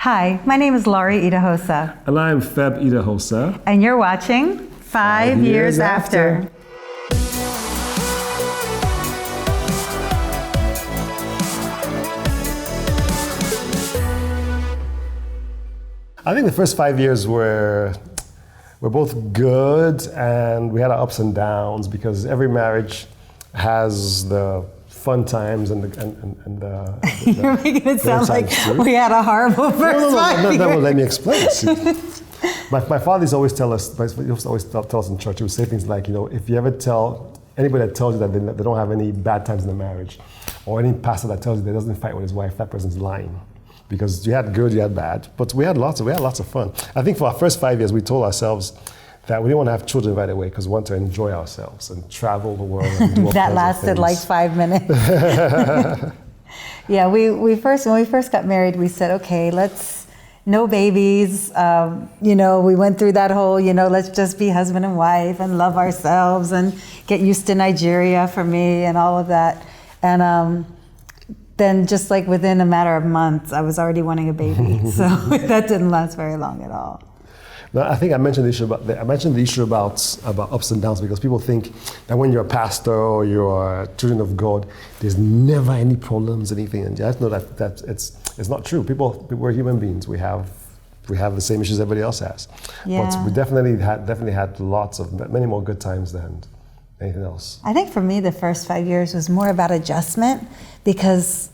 Hi, my name is Laurie Idahosa. And I'm Feb Idahosa. And you're watching 5 Years After. I think the first 5 years were both good, and we had our ups and downs because every marriage has the fun times and the You're making it sound like we had a horrible first 5 years. No, let me explain. See, my father used to always tell us, he used to always tell us in church, he would say things like, if you ever tell anybody that tells you that they don't have any bad times in the marriage, or any pastor that tells you that doesn't fight with his wife, that person's lying. Because you had good, you had bad, but we had lots of fun. I think for our first 5 years, we told ourselves that we didn't want to have children right away because we wanted to enjoy ourselves and travel the world and do all That kinds of lasted things. like 5 minutes. Yeah, when we first got married, we said, okay, no babies. We went through that whole, let's just be husband and wife and love ourselves and get used to Nigeria for me and all of that. And then just like within a matter of months, I was already wanting a baby. So that didn't last very long at all. No, I think I mentioned the issue about ups and downs because people think that when you're a pastor or you're children of God, there's never any problems, anything. And you have to know that it's not true. We're human beings. We have the same issues everybody else has. Yeah. But we definitely had many more good times than anything else. I think for me, the first 5 years was more about adjustment because,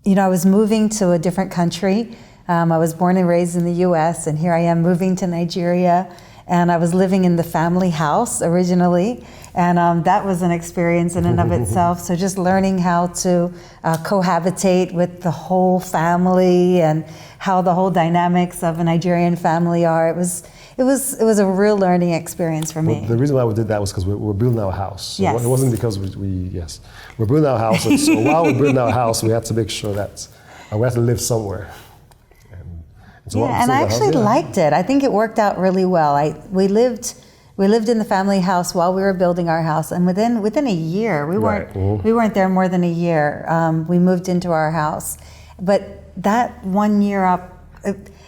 I was moving to a different country. I was born and raised in the US, and here I am moving to Nigeria. And I was living in the family house originally, and that was an experience in and of itself. So just learning how to cohabitate with the whole family and how the whole dynamics of a Nigerian family are. It was a real learning experience for me. Well, the reason why we did that was because we were building our house. So yes. It wasn't because we're building our house. And so while we're building our house, we had to make sure that we had to live somewhere. And I actually liked it. I think it worked out really well. We lived in the family house while we were building our house, and within a year, we weren't there more than a year. We moved into our house, but that 1 year up,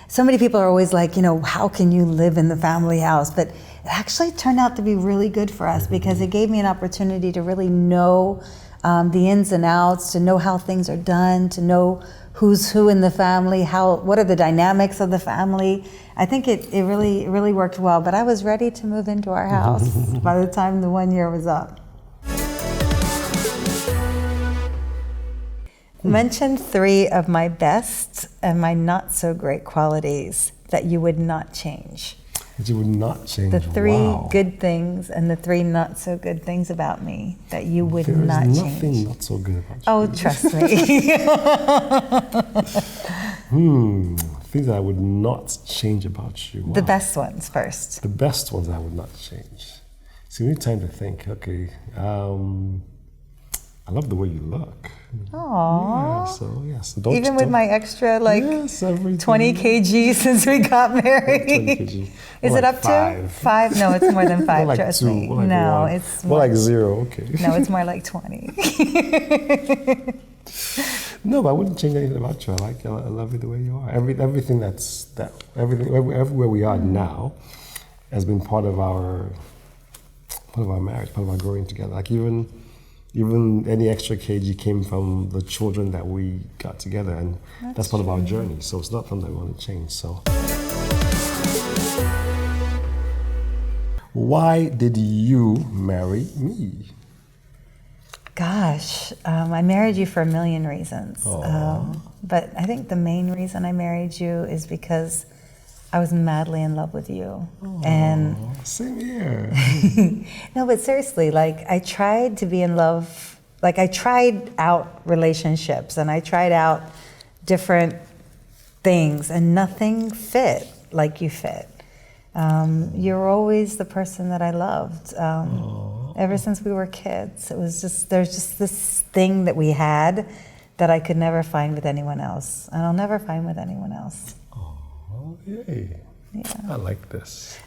so many people are always like, how can you live in the family house? But it actually turned out to be really good for us because it gave me an opportunity to really know the ins and outs, to know how things are done, to know who's who in the family, what are the dynamics of the family. I think it really worked well, but I was ready to move into our house by the time the 1 year was up. Mention 3 of my best and my not so great qualities that you would not change. That you would not change. The 3 wow. good things and the 3 not so good things about me that you would not change. There's nothing not so good about you. Oh, trust me. Things that I would not change about you. Wow. The best ones first. The best ones I would not change. See, we need time to think. Okay. I love the way you look. Aww. Yeah, so even with my extra 20 kg since we got married. 20 kg. Is it up to 5? No, it's more than 5. More like trust 2. me. More like no, 1. it's more like 0. Okay. No, it's more like 20. No, but I wouldn't change anything about you. I love you the way you are. Everything everywhere we are now has been part of our marriage, part of our growing together. Like even any extra kg came from the children that we got together, and that's part of our journey. So it's not something that we want to change. So, why did you marry me? Gosh, I married you for a million reasons. But I think the main reason I married you is because I was madly in love with you. And same here. No, but seriously, I tried to be in love. I tried out relationships and I tried out different things and nothing fit like you fit. You're always the person that I loved. Ever since we were kids, there's just this thing that we had that I could never find with anyone else. And I'll never find with anyone else. Yay. Yeah. I like this.